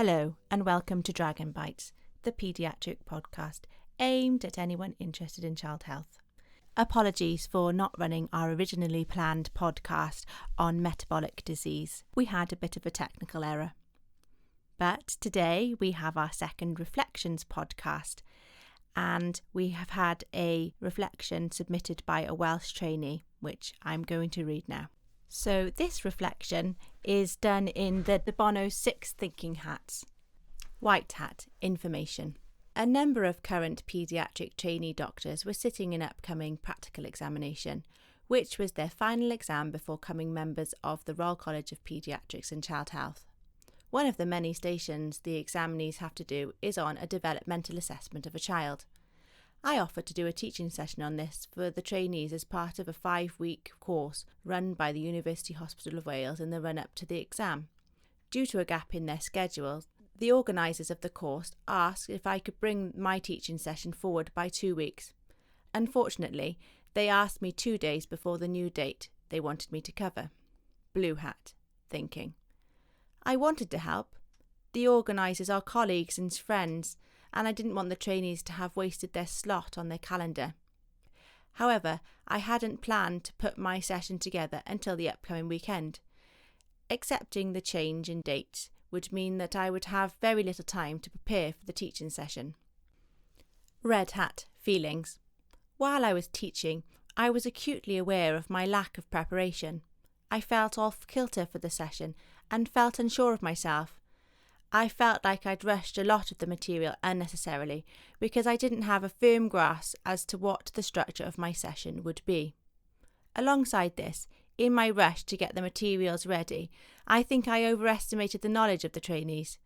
Hello and welcome to Dragon Bytes, the Paediatric podcast aimed at anyone interested in child health. Apologies for not running our originally planned podcast on metabolic disease. We had a bit of a technical error. But today we have our second Reflections podcast, and we have had a reflection submitted by a Welsh trainee, which I'm going to read now. So this reflection is done in the Bono 6 thinking hats. White hat, information. A number of current paediatric trainee doctors were sitting an upcoming practical examination, which was their final exam before becoming members of the Royal College of Paediatrics and Child Health. One of the many stations the examinees have to do is on a developmental assessment of a child. I offered to do a teaching session on this for the trainees as part of a 5-week course run by the University Hospital of Wales in the run-up to the exam. Due to a gap in their schedule, the organisers of the course asked if I could bring my teaching session forward by 2 weeks. Unfortunately, they asked me 2 days before the new date they wanted me to cover. Blue hat, thinking. I wanted to help. The organisers are colleagues and friends, and I didn't want the trainees to have wasted their slot on their calendar. However, I hadn't planned to put my session together until the upcoming weekend. Accepting the change in dates would mean that I would have very little time to prepare for the teaching session. Red hat, feelings. While I was teaching, I was acutely aware of my lack of preparation. I felt off kilter for the session and felt unsure of myself. I felt like I'd rushed a lot of the material unnecessarily because I didn't have a firm grasp as to what the structure of my session would be. Alongside this, in my rush to get the materials ready, I think I overestimated the knowledge of the trainees.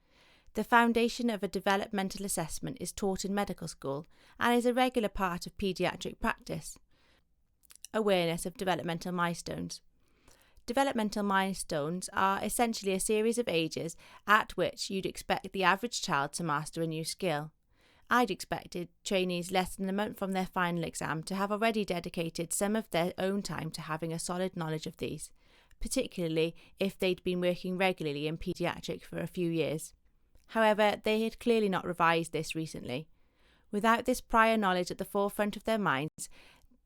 The foundation of a developmental assessment is taught in medical school and is a regular part of paediatric practice. Awareness of developmental milestones. Developmental milestones are essentially a series of ages at which you'd expect the average child to master a new skill. I'd expected trainees less than a month from their final exam to have already dedicated some of their own time to having a solid knowledge of these, particularly if they'd been working regularly in paediatric for a few years. However, they had clearly not revised this recently. Without this prior knowledge at the forefront of their minds,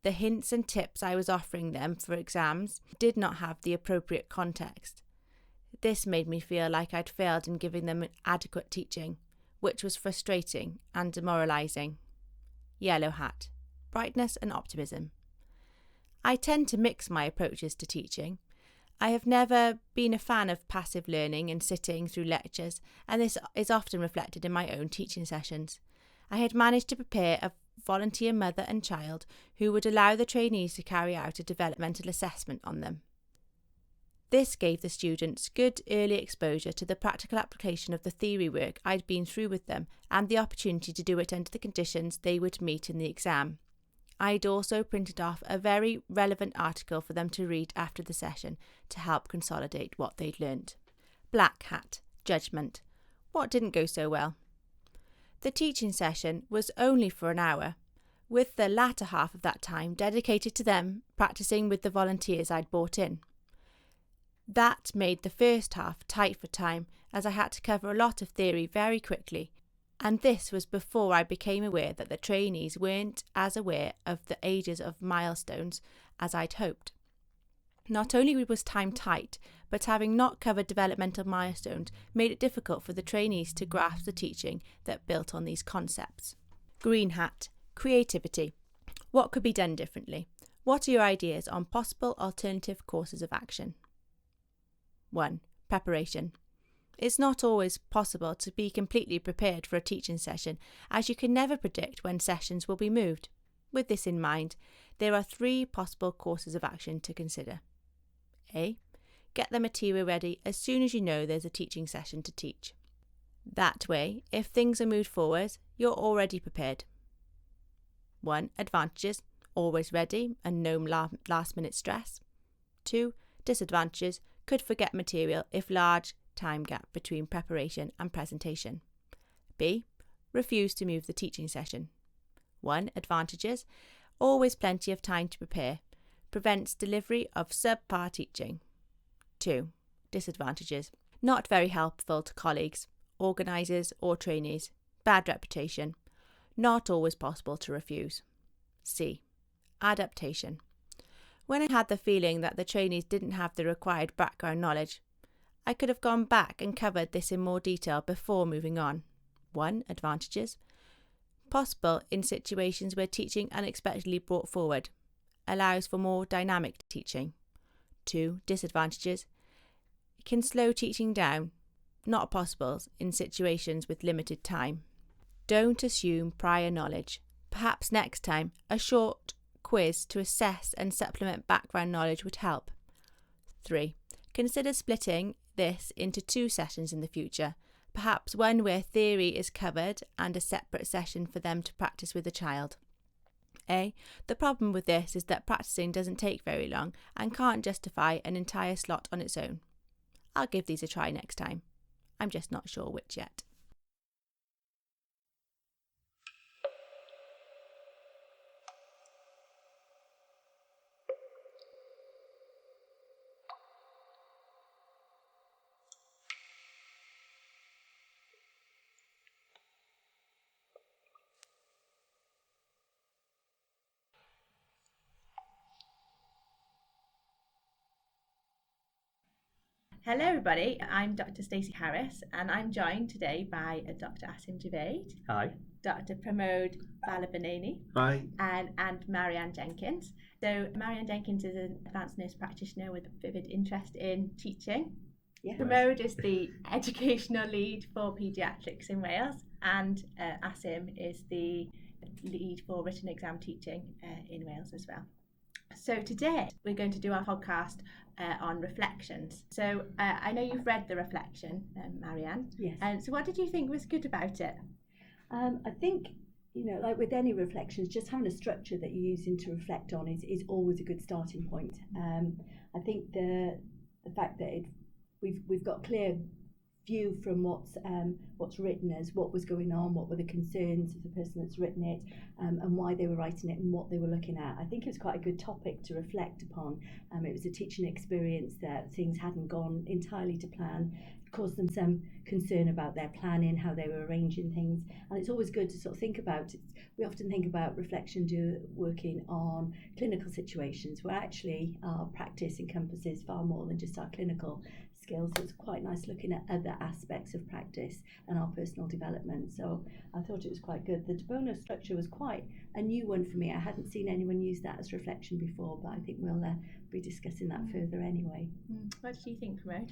the hints and tips I was offering them for exams did not have the appropriate context. This made me feel like I'd failed in giving them adequate teaching, which was frustrating and demoralising. Yellow hat, brightness and optimism. I tend to mix my approaches to teaching. I have never been a fan of passive learning and sitting through lectures, and this is often reflected in my own teaching sessions. I had managed to prepare a volunteer mother and child who would allow the trainees to carry out a developmental assessment on them. This gave the students good early exposure to the practical application of the theory work I'd been through with them and the opportunity to do it under the conditions they would meet in the exam. I'd also printed off a very relevant article for them to read after the session to help consolidate what they'd learnt. Black hat, judgment. What didn't go so well? The teaching session was only for an hour, with the latter half of that time dedicated to them practicing with the volunteers I'd brought in. That made the first half tight for time, as I had to cover a lot of theory very quickly, and this was before I became aware that the trainees weren't as aware of the ages of milestones as I'd hoped. Not only was time tight, but having not covered developmental milestones made it difficult for the trainees to grasp the teaching that built on these concepts. Green hat, creativity. What could be done differently? What are your ideas on possible alternative courses of action? 1. Preparation. It's not always possible to be completely prepared for a teaching session, as you can never predict when sessions will be moved. With this in mind, there are 3 possible courses of action to consider. A. Get the material ready as soon as you know there's a teaching session to teach. That way, if things are moved forward, you're already prepared. 1. Advantages, always ready and no last-minute stress. 2. Disadvantages, could forget material if large time gap between preparation and presentation. B. Refuse to move the teaching session. 1. Advantages, always plenty of time to prepare, prevents delivery of subpar teaching. 2. Disadvantages, not very helpful to colleagues, organisers or trainees. Bad reputation. Not always possible to refuse. C. Adaptation. When I had the feeling that the trainees didn't have the required background knowledge, I could have gone back and covered this in more detail before moving on. 1. Advantages. Possible in situations where teaching unexpectedly brought forward. Allows for more dynamic teaching. 2. Disadvantages. It can slow teaching down. Not possible in situations with limited time. Don't assume prior knowledge. Perhaps next time, a short quiz to assess and supplement background knowledge would help. 3. Consider splitting this into 2 sessions in the future. Perhaps one where theory is covered and a separate session for them to practice with a child. A. The problem with this is that practicing doesn't take very long and can't justify an entire slot on its own. I'll give these a try next time. I'm just not sure which yet. Hello everybody, I'm Dr Stacey Harris and I'm joined today by Dr Assim Javaid. Hi. Dr Pramodh Vallebhaneni. Hi. And Marianne Jenkins. So Marianne Jenkins is an advanced nurse practitioner with a vivid interest in teaching. Yeah. Pramodh is the educational lead for Paediatrics in Wales and Assim is the lead for written exam teaching in Wales as well. So today we're going to do our podcast on reflections. So I know you've read the reflection, Marianne. Yes. So what did you think was good about it? I think, like with any reflections, just having a structure that you're using to reflect on is always a good starting point. I think the fact that we've got clear view from what's written as what was going on, what were the concerns of the person that's written it, and why they were writing it and what they were looking at. I think it was quite a good topic to reflect upon. It was a teaching experience that things hadn't gone entirely to plan. It caused them some concern about their planning, how they were arranging things, and it's always good to sort of think about it. We often think about reflection working on clinical situations where actually our practice encompasses far more than just our clinical skills. So it's quite nice looking at other aspects of practice and our personal development. So I thought it was quite good. The Bono structure was quite a new one for me. I hadn't seen anyone use that as reflection before, but I think we'll be discussing that further anyway. What did you think, Pramodh?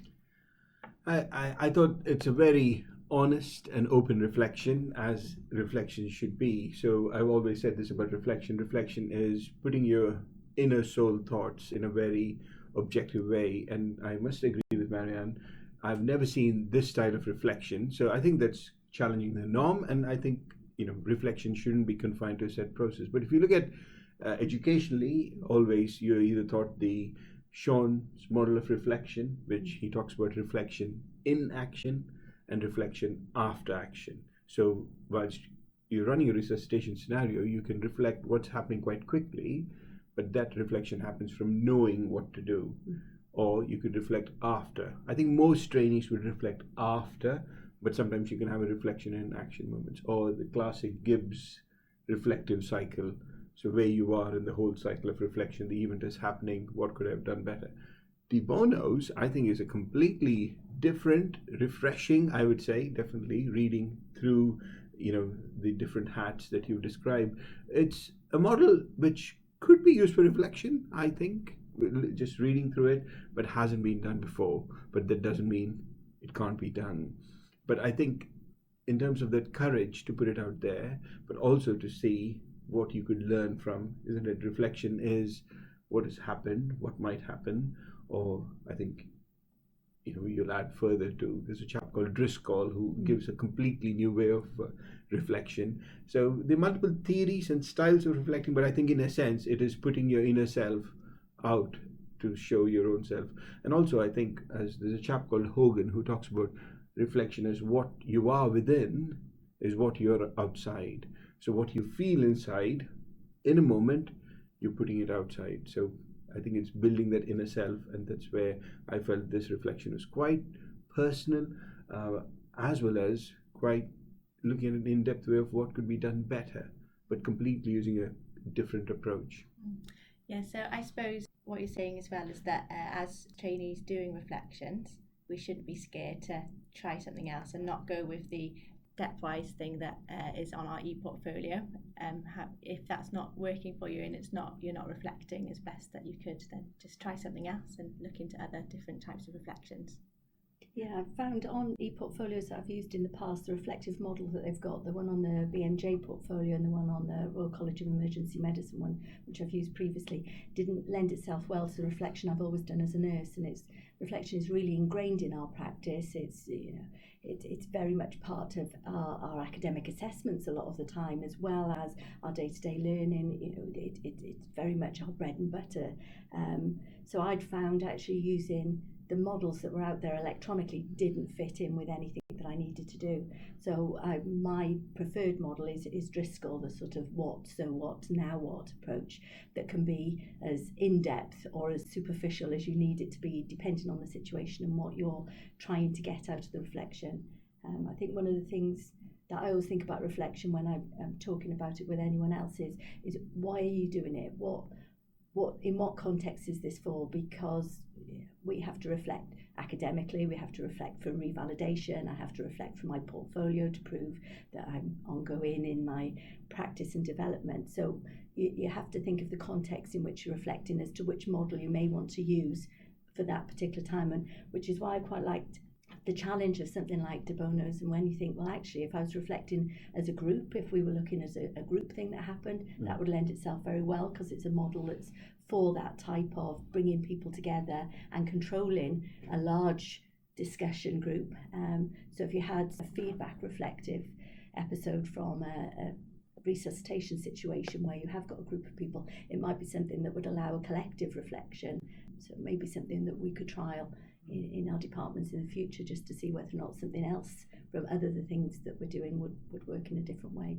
I thought it's a very honest and open reflection, as reflection should be. So I've always said this about reflection. Reflection is putting your inner soul thoughts in a very objective way, and I must agree with Marianne. I've never seen this style of reflection, so I think that's challenging the norm, and I think reflection shouldn't be confined to a set process. But if you look at educationally, always you're either taught the Sean's model of reflection, which he talks about reflection in action and reflection after action. So whilst you're running a resuscitation scenario, you can reflect what's happening quite quickly, but that reflection happens from knowing what to do. Or you could reflect after. I think most trainees would reflect after, but sometimes you can have a reflection in action moments. Or the classic Gibbs reflective cycle. So where you are in the whole cycle of reflection, the event is happening, what could I have done better? The Bono's, I think, is a completely different, refreshing, I would say, definitely, reading through, the different hats that you described. It's a model which could be used for reflection, I think, just reading through it, but hasn't been done before. But that doesn't mean it can't be done. But I think in terms of that courage to put it out there, but also to see what you could learn from, isn't it? Reflection is what has happened, what might happen, or I think, you'll add further to, there's a chap called Driscoll who gives a completely new way of reflection. So there are multiple theories and styles of reflecting, but I think in a sense it is putting your inner self out to show your own self. And also I think, as there's a chap called Hogan who talks about reflection as what you are within is what you're outside. So what you feel inside in a moment, you're putting it outside. So I think it's building that inner self, and that's where I felt this reflection was quite personal. as well as quite looking at an in-depth way of what could be done better, but completely using a different approach. Yeah, so I suppose what you're saying as well is that as trainees doing reflections, we shouldn't be scared to try something else and not go with the stepwise thing that is on our e-portfolio. If that's not working for you and you're not reflecting as best that you could, then just try something else and look into other different types of reflections. Yeah, I've found on e-portfolios that I've used in the past, the reflective model that they've got, the one on the BMJ portfolio and the one on the Royal College of Emergency Medicine one, which I've used previously, didn't lend itself well to the reflection I've always done as a nurse, and reflection is really ingrained in our practice. It's very much part of our academic assessments a lot of the time, as well as our day-to-day learning. It's very much our bread and butter. So I'd found actually using the models that were out there electronically didn't fit in with anything that I needed to do. So my preferred model is Driscoll, the sort of what, so what, now what approach that can be as in-depth or as superficial as you need it to be, depending on the situation and what you're trying to get out of the reflection. I think one of the things that I always think about reflection when I'm talking about it with anyone else is why are you doing it? In what context is this for? Because we have to reflect academically, we have to reflect for revalidation, I have to reflect for my portfolio to prove that I'm ongoing in my practice and development. So you have to think of the context in which you're reflecting as to which model you may want to use for that particular time, and which is why I quite liked the challenge of something like De Bono's. And when you think, well, actually, if I was reflecting as a group, if we were looking as a group thing that happened, that would lend itself very well, because it's a model that's for that type of bringing people together and controlling a large discussion group. So if you had a feedback reflective episode from a resuscitation situation where you have got a group of people, it might be something that would allow a collective reflection. So it may be something that we could trial in our departments in the future, just to see whether or not something else from other the things that we're doing would work in a different way.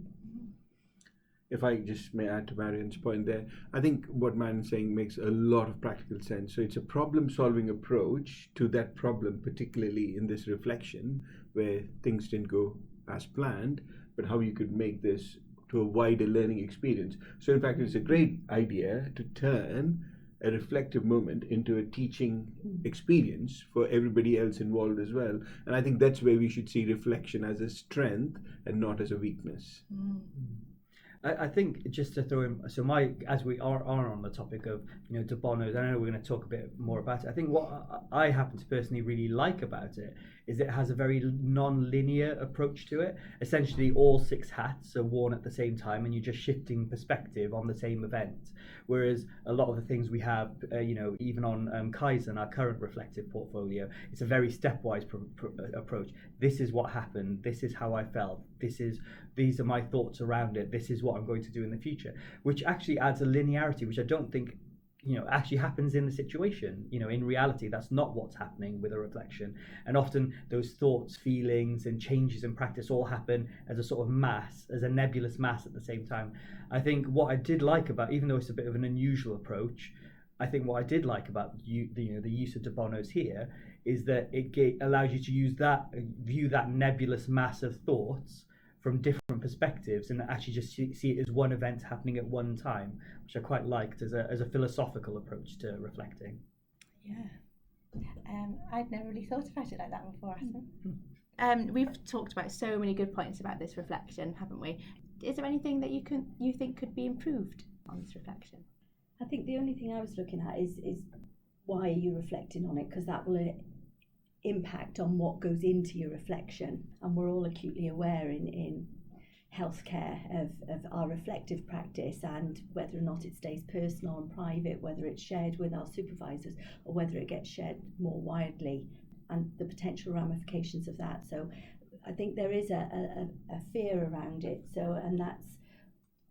If I just may add to Marianne's point there, I think what Marianne's saying makes a lot of practical sense. So it's a problem-solving approach to that problem, particularly in this reflection where things didn't go as planned, but how you could make this to a wider learning experience. So in fact, it's a great idea to turn a reflective moment into a teaching experience for everybody else involved as well. And I think that's where we should see reflection as a strength and not as a weakness. I think just to throw in, so as we are on the topic of De Bono's, I know we're going to talk a bit more about it. I think what I happen to personally really like about it is it has a very non-linear approach to it. Essentially, all 6 hats are worn at the same time, and you're just shifting perspective on the same event. Whereas a lot of the things we have, even on Kaizen, our current reflective portfolio, it's a very stepwise approach. This is what happened. This is how I felt. These are my thoughts around it. This is what I'm going to do in the future, which actually adds a linearity, which I don't think actually happens in the situation. In reality, that's not what's happening with a reflection. And often those thoughts, feelings, and changes in practice all happen as a sort of mass, as a nebulous mass at the same time. I think what I did like about, even though it's a bit of an unusual approach, I think what I did like about the use of De Bono's here is that it allows you to view that nebulous mass of thoughts from different perspectives, and actually just see it as one event happening at one time, which I quite liked as a philosophical approach to reflecting. Yeah, I'd never really thought about it like that before, Assim. We've talked about so many good points about this reflection, haven't we? Is there anything that you think could be improved on this reflection? I think the only thing I was looking at is why are you reflecting on it, because that will impact on what goes into your reflection. And we're all acutely aware in healthcare of our reflective practice, and whether or not it stays personal and private, whether it's shared with our supervisors or whether it gets shared more widely, and the potential ramifications of that. So I think there is a fear around it. And that's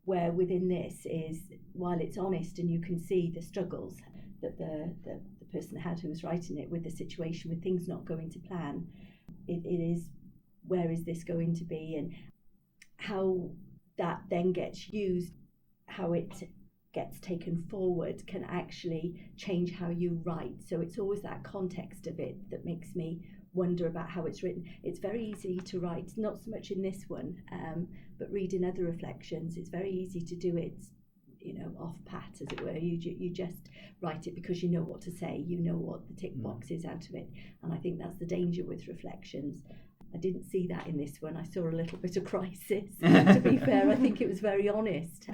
where within this is, while it's honest and you can see the struggles that the person had who was writing it with the situation, with things not going to plan, it is, where is this going to be, and how that then gets used, how it gets taken forward can actually change how you write. So it's always that context of it that makes me wonder about how it's written. It's very easy to write, not so much in this one, but reading other reflections, it's very easy to do it, off pat, as it were. You just write it because you know what to say, you know what the tick box is out of it. And I think that's the danger with reflections. I didn't see that in this one. I saw a little bit of crisis. To be fair, I think it was very honest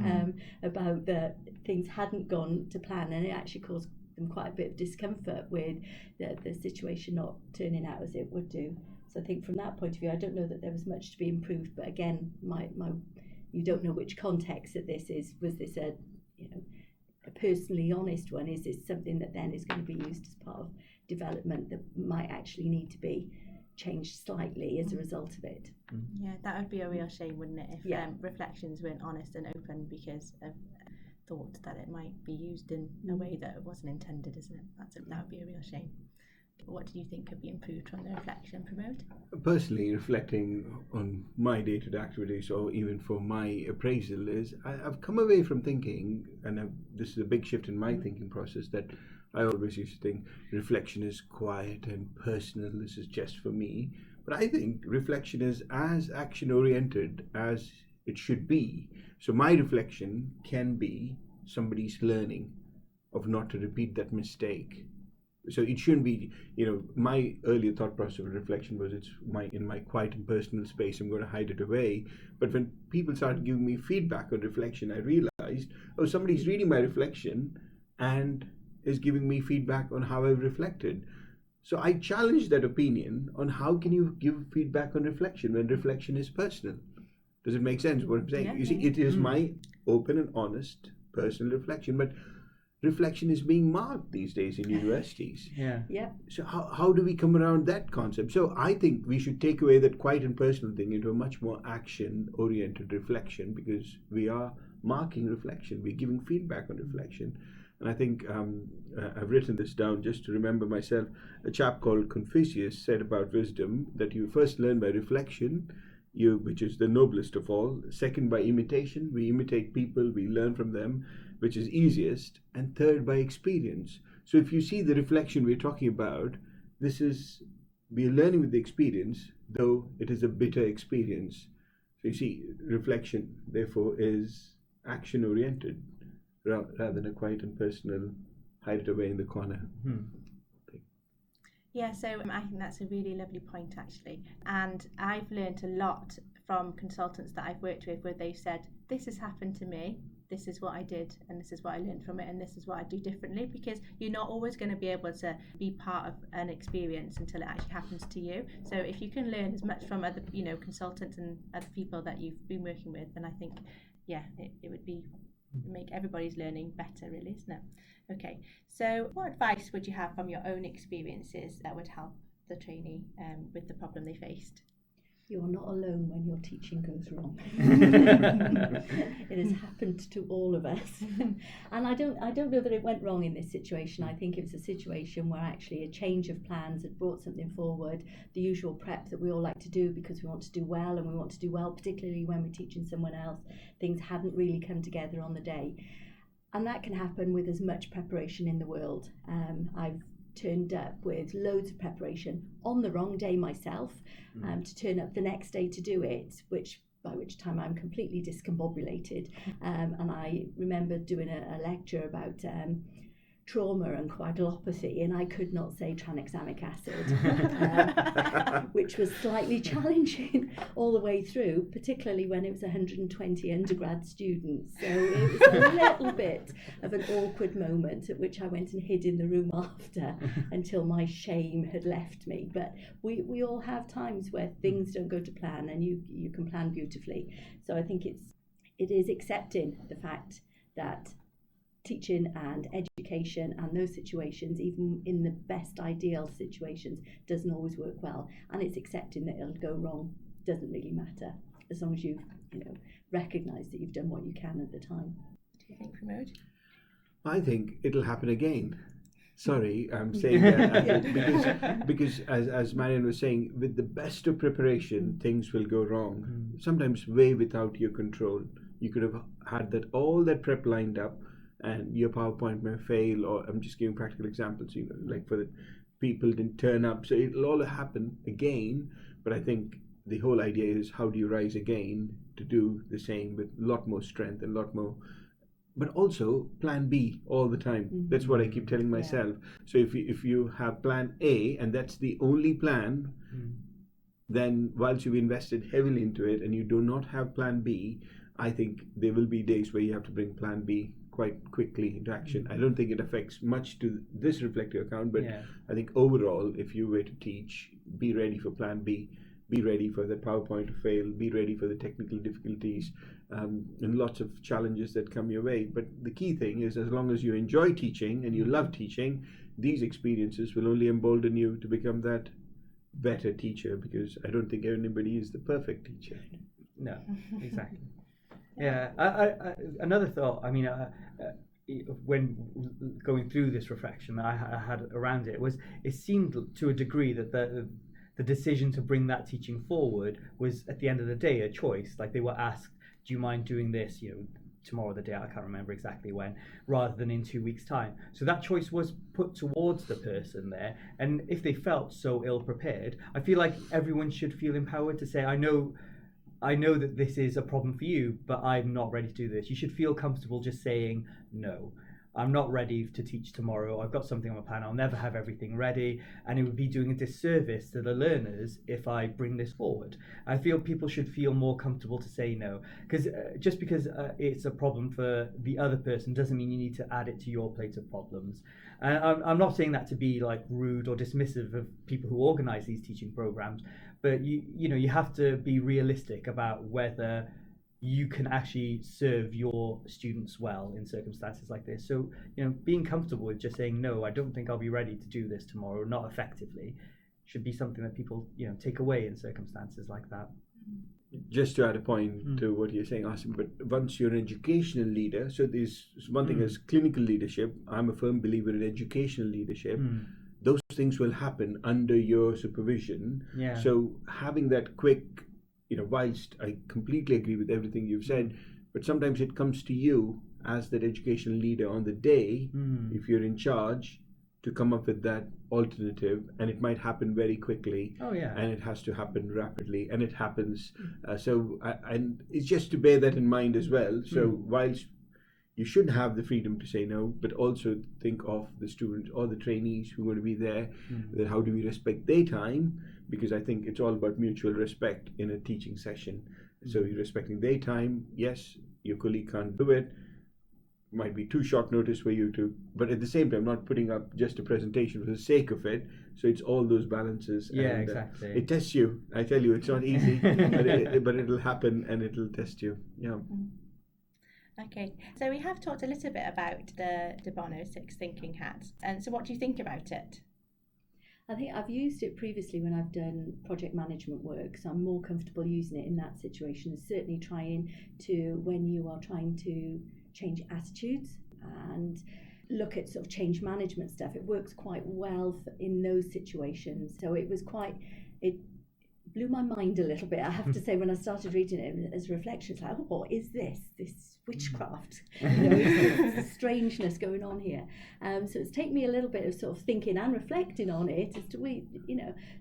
about that things hadn't gone to plan, and it actually caused them quite a bit of discomfort with the situation not turning out as it would do. So I think from that point of view, I don't know that there was much to be improved. But again, you don't know which context that this is. Was this a personally honest one? Is this something that then is going to be used as part of development that might actually need to be changed slightly as a result of it? Yeah, that would be a real shame, wouldn't it, if reflections weren't honest and open because of thought that it might be used in a way that it wasn't intended, isn't it? That would be a real shame. What do you think could be improved from the reflection, Pramodh? Personally, reflecting on my day-to-day activities, or even for my appraisal, is I've come away from thinking, and this is a big shift in my thinking process, that I always used to think reflection is quiet and personal, this is just for me. But I think reflection is as action-oriented as it should be. So my reflection can be somebody's learning of not to repeat that mistake. So it shouldn't be, my earlier thought process of reflection was in my quiet and personal space, I'm going to hide it away. But when people started giving me feedback on reflection, I realized, somebody's reading my reflection and is giving me feedback on how I've reflected. So I challenge that opinion on how can you give feedback on reflection when reflection is personal. Does it make sense what I'm saying? Yeah, you see, it is my open and honest personal reflection, but reflection is being marked these days in universities. Yeah. So how do we come around that concept? So I think we should take away that quiet and personal thing into a much more action-oriented reflection, because we are marking reflection, we're giving feedback on reflection. And I think I've written this down just to remember myself. A chap called Confucius said about wisdom that you first learn by reflection, which is the noblest of all. Second, by imitation. We imitate people, we learn from them, which is easiest. And third, by experience. So if you see the reflection we're talking about, we're learning with the experience, though it is a bitter experience. So you see, reflection, therefore, is action-oriented rather than a quiet and personal, hide it away in the corner. Yeah, so I think that's a really lovely point, actually. And I've learned a lot from consultants that I've worked with where they've said, this has happened to me, this is what I did, and this is what I learned from it, and this is what I do differently, because you're not always going to be able to be part of an experience until it actually happens to you. So if you can learn as much from other, consultants and other people that you've been working with, then I think, it would make everybody's learning better, really, isn't it? Okay, so what advice would you have from your own experiences that would help the trainee with the problem they faced? You are not alone when your teaching goes wrong. It has happened to all of us. And I don't know that it went wrong in this situation. I think it was a situation where actually a change of plans had brought something forward, the usual prep that we all like to do because we want to do well, and we want to do well particularly when we're teaching someone else. Things hadn't really come together on the day. And that can happen with as much preparation in the world. I've turned up with loads of preparation on the wrong day myself, to turn up the next day to do it, by which time I'm completely discombobulated. And I remember doing a lecture about trauma and coagulopathy, and I could not say tranexamic acid, which was slightly challenging all the way through, particularly when it was 120 undergrad students. So it was a little bit of an awkward moment at which I went and hid in the room after until my shame had left me. But we all have times where things don't go to plan, and you can plan beautifully. So I think it is accepting the fact that teaching and education and those situations, even in the best ideal situations, doesn't always work well, and it's accepting that it'll go wrong. Doesn't really matter as long as you've recognise that you've done what you can at the time. What do you think, Pramodh? I think it'll happen again. Sorry, I'm saying that because as Marianne was saying, with the best of preparation, things will go wrong. Sometimes way without your control. You could have had all that prep lined up, and your PowerPoint may fail, or I'm just giving practical examples, like for the people didn't turn up. So it'll all happen again. But I think the whole idea is, how do you rise again to do the same with a lot more strength and a lot more, but also plan B all the time. That's what I keep telling myself. So if you have plan A and that's the only plan, then whilst you've invested heavily into it and you do not have plan B, I think there will be days where you have to bring plan B quite quickly into action. I don't think it affects much to this reflective account, but I think overall, if you were to teach, be ready for plan B, be ready for the PowerPoint to fail, be ready for the technical difficulties, and lots of challenges that come your way. But the key thing is, as long as you enjoy teaching and you love teaching, these experiences will only embolden you to become that better teacher, because I don't think anybody is the perfect teacher. No, exactly. I another thought, I mean, when going through this reflection I had around it, was it seemed to a degree that the decision to bring that teaching forward was, at the end of the day, a choice. Like, they were asked, do you mind doing this, tomorrow, the day, I can't remember exactly when, rather than in 2 weeks' time. So that choice was put towards the person there, and if they felt so ill prepared, I feel like everyone should feel empowered to say, I know that this is a problem for you, but I'm not ready to do this. You should feel comfortable just saying, no, I'm not ready to teach tomorrow. I've got something on my plan. I'll never have everything ready. And it would be doing a disservice to the learners if I bring this forward. I feel people should feel more comfortable to say no. Because just because it's a problem for the other person doesn't mean you need to add it to your plate of problems. And I'm not saying that to be like rude or dismissive of people who organize these teaching programs, but you have to be realistic about whether you can actually serve your students well in circumstances like this. So, being comfortable with just saying, no, I don't think I'll be ready to do this tomorrow, not effectively, should be something that people, take away in circumstances like that. Just to add a point to what you're saying, Assim, but once you're an educational leader, so there's one thing as clinical leadership, I'm a firm believer in educational leadership. Those things will happen under your supervision. So having that quick, whilst I completely agree with everything you've said, but sometimes it comes to you as that educational leader on the day, if you're in charge, to come up with that alternative, and it might happen very quickly. And it has to happen rapidly, and it happens. And it's just to bear that in mind as well. So whilst you should have the freedom to say no, but also think of the students or the trainees who are going to be there, that how do we respect their time? Because I think it's all about mutual respect in a teaching session. So you're respecting their time. Yes, your colleague can't do it. Might be too short notice for you to, but at the same time, not putting up just a presentation for the sake of it. So it's all those balances. And, exactly. It tests you. I tell you, it's not easy, but it'll happen and it'll test you. Okay, so we have talked a little bit about the Bono 6 thinking hat, and so what do you think about it? I think I've used it previously when I've done project management work, so I'm more comfortable using it in that situation, certainly trying to, when you are trying to change attitudes and look at sort of change management stuff, it works quite well in those situations. So it blew my mind a little bit, I have to say, when I started reading it as reflections, like, what is this witchcraft? Is this strangeness going on here? So it's taken me a little bit of sort of thinking and reflecting on it as to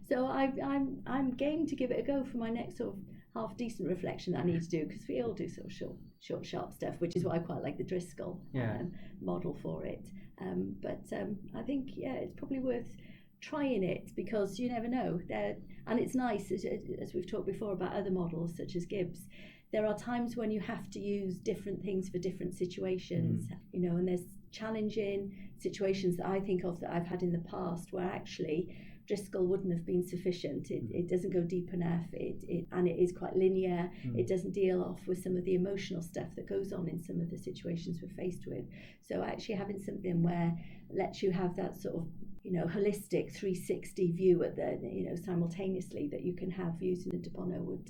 so I'm game to give it a go for my next sort of half decent reflection that I need to do, because we all do sort of short sharp stuff, which is why I quite like the Driscoll model for it. But I think it's probably worth trying it, because you never know. And it's nice, as we've talked before about other models such as Gibbs, there are times when you have to use different things for different situations, and there's challenging situations that I think of that I've had in the past where actually Driscoll wouldn't have been sufficient. It doesn't go deep enough, and it is quite linear. It doesn't deal off with some of the emotional stuff that goes on in some of the situations we're faced with. So actually having something where lets you have that sort of holistic 360 view at the simultaneously that you can have using a De Bono would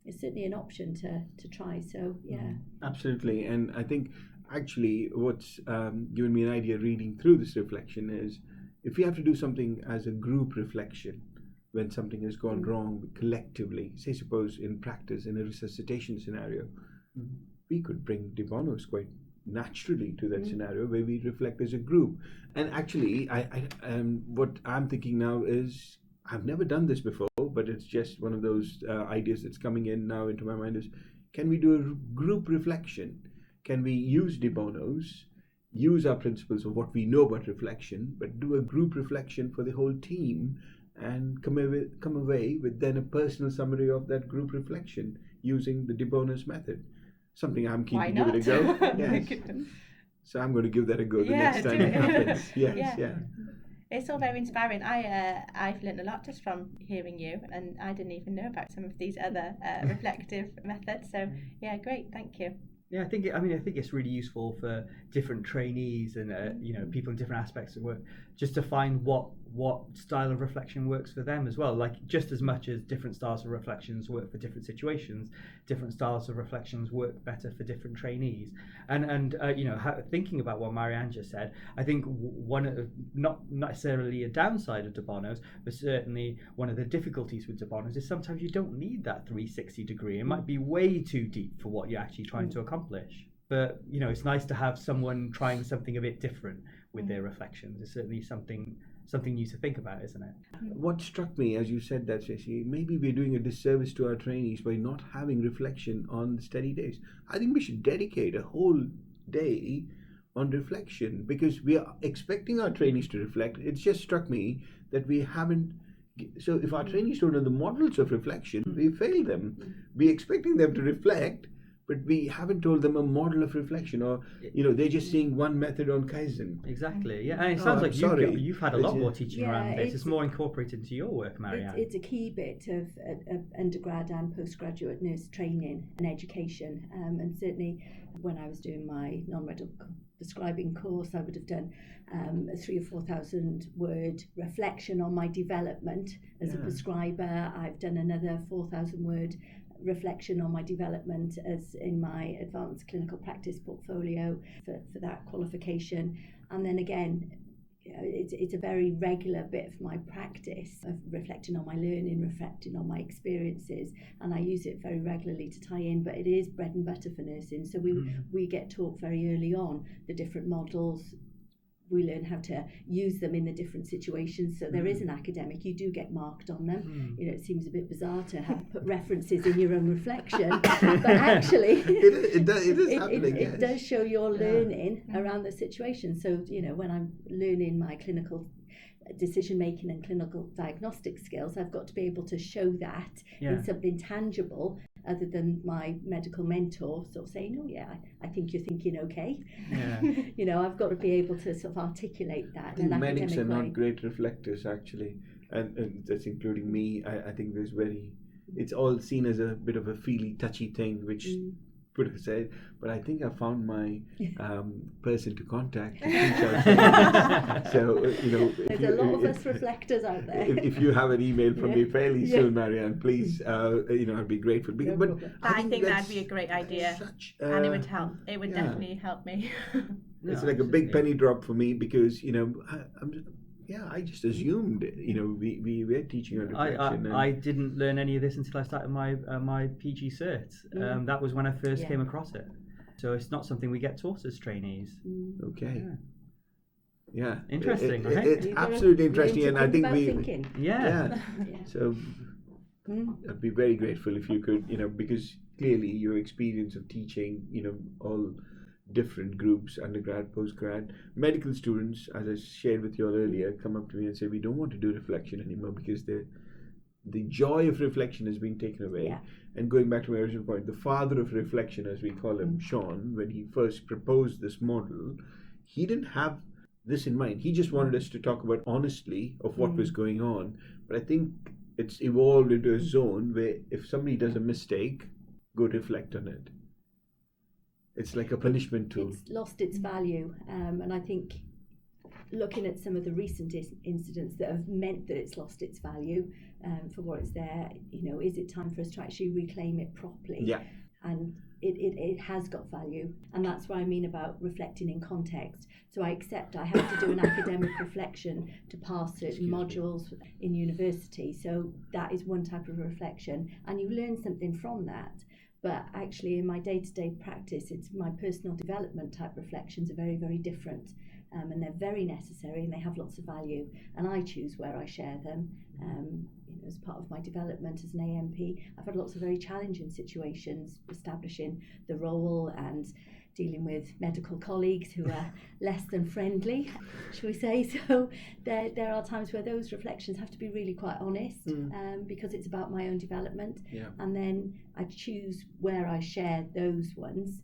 is certainly an option to try. So absolutely. And I think actually what's given me an idea reading through this reflection is, if we have to do something as a group reflection when something has gone wrong collectively, say suppose in practice in a resuscitation scenario, we could bring De Bonos quite naturally to that scenario where we reflect as a group. And actually, what I'm thinking now is, I've never done this before, but it's just one of those ideas that's coming in now into my mind is, can we do a group reflection? Can we use de Bono's, use our principles of what we know about reflection, but do a group reflection for the whole team and come away with then a personal summary of that group reflection using the de Bono's method? Something I'm keen to give it a go. Yes. So I'm going to give that a go the next time it happens. Yes, yeah. It's all very inspiring. I've learned a lot just from hearing you, and I didn't even know about some of these other reflective methods. So yeah, great, thank you. Yeah, I think it's really useful for different trainees and people in different aspects of work, just to find what style of reflection works for them as well. Like, just as much as different styles of reflections work for different situations, different styles of reflections work better for different trainees. And thinking about what Marianne just said, I think not necessarily a downside of de Bono's, but certainly one of the difficulties with de Bono's is sometimes you don't need that 360 degree. It might be way too deep for what you're actually trying to accomplish. But it's nice to have someone trying something a bit different with their reflections. It's certainly something new to think about, isn't it? What struck me as you said that, Stacey, maybe we're doing a disservice to our trainees by not having reflection on the study days. I think we should dedicate a whole day on reflection, because we are expecting our trainees to reflect. It's just struck me that we haven't. So if our trainees don't know the models of reflection, we fail them. We're expecting them to reflect, but we haven't told them a model of reflection, or they're just seeing one method on Kaizen. Exactly, yeah. And it sounds like you've had a lot more teaching around this. It's more incorporated into your work, Marianne. It's a key bit of undergrad and postgraduate nurse training and education. And certainly when I was doing my non-medical prescribing course, I would have done a 3,000 or 4,000 word reflection on my development as a prescriber. I've done another 4,000 word reflection on my development as in my advanced clinical practice portfolio for that qualification. And then again, it's a very regular bit of my practice of reflecting on my learning, reflecting on my experiences, and I use it very regularly to tie in. But it is bread and butter for nursing, so we get taught very early on the different models. We learn how to use them in the different situations. So there is an academic, you do get marked on them. It seems a bit bizarre to have put references in your own reflection, but actually it does show your learning around the situation. So when I'm learning my clinical decision making and clinical diagnostic skills, I've got to be able to show that in something tangible, other than my medical mentor sort of saying, I think you're thinking okay. I've got to be able to sort of articulate that. I think medics are not great reflectors, actually, and that's including me. I think it's all seen as a bit of a feely, touchy thing, which put aside, but I think I found my person to contact. So there's a lot of us reflectors out there. If you have an email from me fairly soon, Marianne, please, I'd be grateful. But I think that'd be a great idea, and it would help. It would definitely help me. It's like a big penny drop for me, because I just assumed we were teaching on reflection. I didn't learn any of this until I started my PG cert. That was when I first came across it. So it's not something we get taught as trainees. Okay. Yeah. Interesting. It's absolutely interesting, and I think thinking. So I'd be very grateful if you could, because clearly your experience of teaching, all different groups, undergrad, postgrad, medical students, as I shared with you all earlier, come up to me and say, we don't want to do reflection anymore because the joy of reflection has been taken away. And going back to my original point, the father of reflection, as we call him, Sean, when he first proposed this model, he didn't have this in mind. He just wanted us to talk about honestly of what was going on. But I think it's evolved into a zone where if somebody does a mistake, go reflect on it. It's like a punishment tool. It's lost its value, and I think looking at some of the recent incidents that have meant that it's lost its value for what it's there, is it time for us to actually reclaim it properly? Yeah. And it has got value, and that's what I mean about reflecting in context. So I accept I have to do an academic reflection to pass certain modules in university, so that is one type of reflection, and you learn something from that. But actually in my day-to-day practice, it's my personal development type reflections are very, very different. And they're very necessary and they have lots of value. And I choose where I share them. As part of my development as an AMP, I've had lots of very challenging situations establishing the role and dealing with medical colleagues who are less than friendly, shall we say. So there are times where those reflections have to be really quite honest, because it's about my own development. Yeah. And then I choose where I share those ones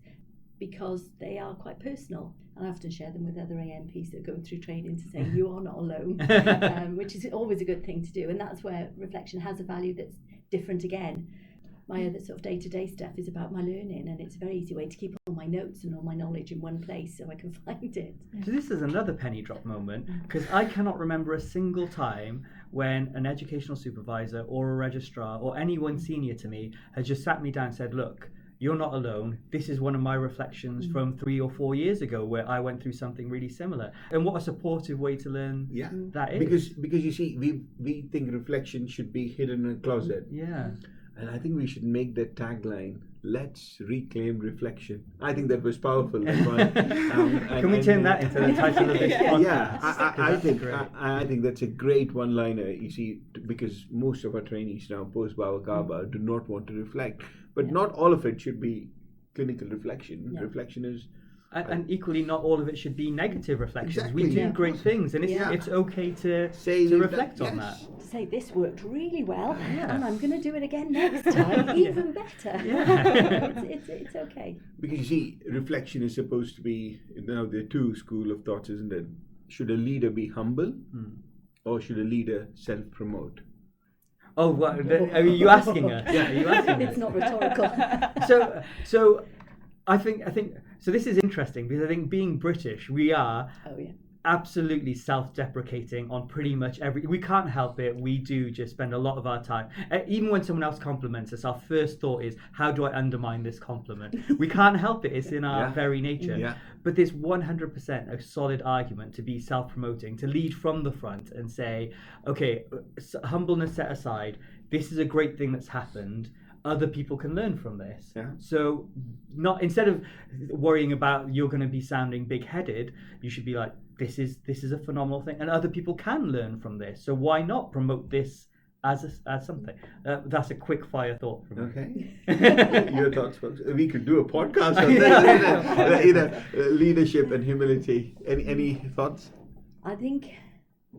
because they are quite personal. And I often share them with other AMPs that are going through training to say, you are not alone, which is always a good thing to do. And that's where reflection has a value that's different again. My other sort of day-to-day stuff is about my learning, and it's a very easy way to keep all my notes and all my knowledge in one place so I can find it. So this is another penny drop moment, because I cannot remember a single time when an educational supervisor or a registrar or anyone senior to me has just sat me down and said, look, you're not alone. This is one of my reflections from 3 or 4 years ago where I went through something really similar. And what a supportive way to learn that is. Because you see, we think reflection should be hidden in a closet. Yeah. And I think we should make that tagline, let's reclaim reflection. I think that was powerful. That's why, Can we turn that into the title of this podcast? Yeah, I think that's a great one-liner, you see, because most of our trainees now, post-Bava do not want to reflect. But not all of it should be clinical reflection. Yeah. Reflection is... And equally, not all of it should be negative reflections. Exactly. We do great things, and it's okay to reflect on that. To say this worked really well, Yes. and I'm going to do it again next time, even better. Yeah. it's okay. Because you see, reflection is supposed to be, now there are two school of thoughts, isn't it? Should a leader be humble, or should a leader self-promote? Oh, what, are you asking us? Yeah. Are you asking us? It's not rhetorical. So I think so. This is interesting because I think being British, we are absolutely self-deprecating on pretty much every. We can't help it. We do just spend a lot of our time. Even when someone else compliments us, our first thought is, how do I undermine this compliment? We can't help it. It's in our very nature. Yeah. But there's 100% a solid argument to be self-promoting, to lead from the front and say, okay, humbleness set aside, this is a great thing that's happened. Other people can learn from this. Yeah. So instead of worrying about you're going to be sounding big-headed, you should be like, this is a phenomenal thing, and other people can learn from this. So why not promote this as something? That's a quick fire thought from me. Okay. Your thoughts, folks. We could do a podcast on this, leadership and humility. Any thoughts? I think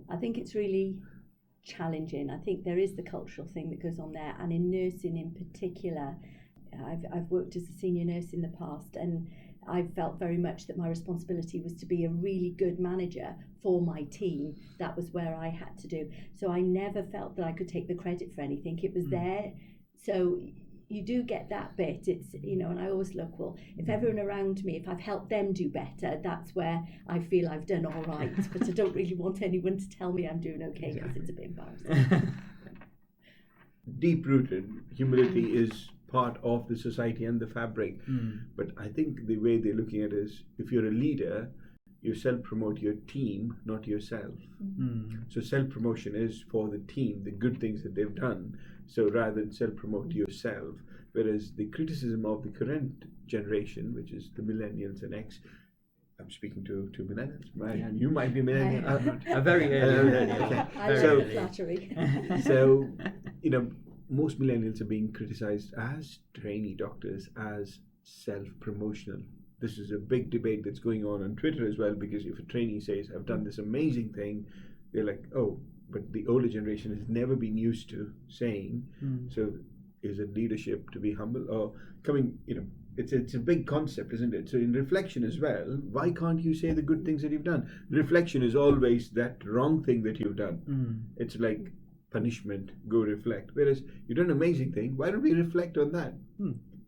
it's really challenging. I think there is the cultural thing that goes on there, and in nursing in particular, I've worked as a senior nurse in the past, and I felt very much that my responsibility was to be a really good manager for my team. That was where I had to do. So I never felt that I could take the credit for anything. It was there. So you do get that bit. It's, and I always look, well, if everyone around me, if I've helped them do better, that's where I feel I've done all right. But I don't really want anyone to tell me I'm doing okay, because it's a bit embarrassing. Deep-rooted humility is part of the society and the fabric. But I think the way they're looking at it is, if you're a leader, you self-promote your team, not yourself. So self-promotion is for the team, the good things that they've done. So rather than self-promote yourself, whereas the criticism of the current generation, which is the millennials and X, I'm speaking to millennials. Marianne, you might be millennial. A very early millennial. Okay. Flattery. So, most millennials are being criticized as trainee doctors as self-promotional. This is a big debate that's going on Twitter as well, because if a trainee says, I've done this amazing thing, they're like, oh, but the older generation has never been used to saying. So is it leadership to be humble, or coming, it's a big concept, isn't it? So in reflection as well, why can't you say the good things that you've done? Reflection is always that wrong thing that you've done. It's like punishment, go reflect. Whereas you've done an amazing thing, why don't we reflect on that?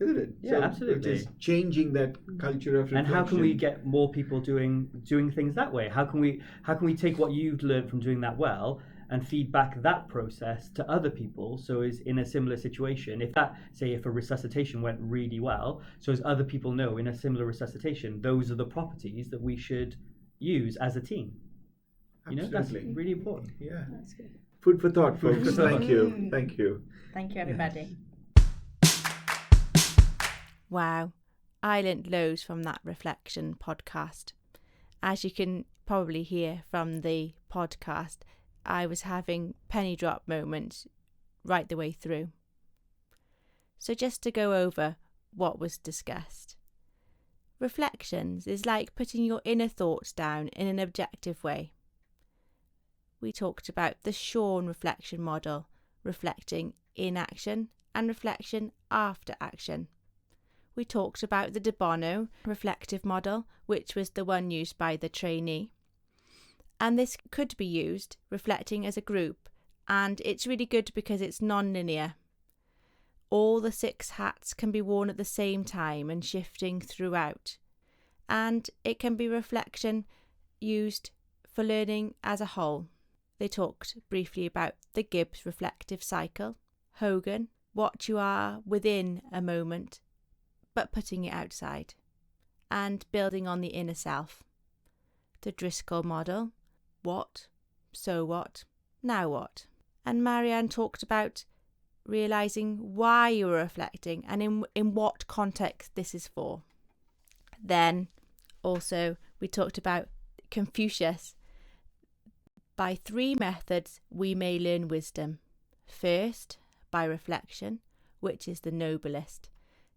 Isn't it? Yeah, so absolutely. It's changing that culture of reflection. And how can we get more people doing things that way? How can we take what you've learned from doing that well and feed back that process to other people, so is in a similar situation, if a resuscitation went really well, so as other people know in a similar resuscitation, those are the properties that we should use as a team. Absolutely. That's really important. Yeah. That's good. Food for thought, folks. Thank you. Thank you, everybody. Wow, I learnt loads from that reflection podcast. As you can probably hear from the podcast, I was having penny drop moments right the way through. So just to go over what was discussed. Reflections is like putting your inner thoughts down in an objective way. We talked about the Sean reflection model, reflecting in action and reflection after action. We talked about the Bono reflective model, which was the one used by the trainee. And this could be used reflecting as a group, and it's really good because it's non-linear. All the 6 hats can be worn at the same time and shifting throughout. And it can be reflection used for learning as a whole. They talked briefly about the Gibbs reflective cycle, Hogan, what you are within a moment, but putting it outside, and building on the inner self. The Driscoll model, what, so what, now what. And Marianne talked about realising why you were reflecting and in what context this is for. Then also we talked about Confucius. By 3 methods we may learn wisdom. First, by reflection, which is the noblest.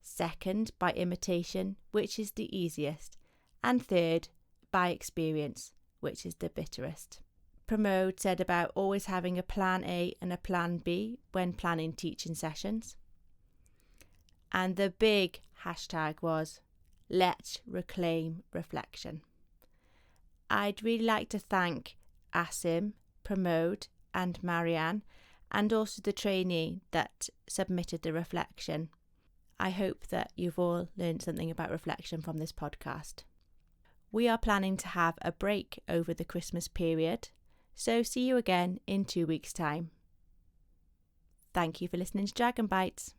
Second, by imitation, which is the easiest. And third, by experience, which is the bitterest. Pramodh said about always having a plan A and a plan B when planning teaching sessions. And the big hashtag was, let's reclaim reflection. I'd really like to thank Assim, Pramodh and Marianne, and also the trainee that submitted the reflection. I hope that you've all learned something about reflection from this podcast. We are planning to have a break over the Christmas period, so see you again in 2 weeks' time. Thank you for listening to Dragon Bytes.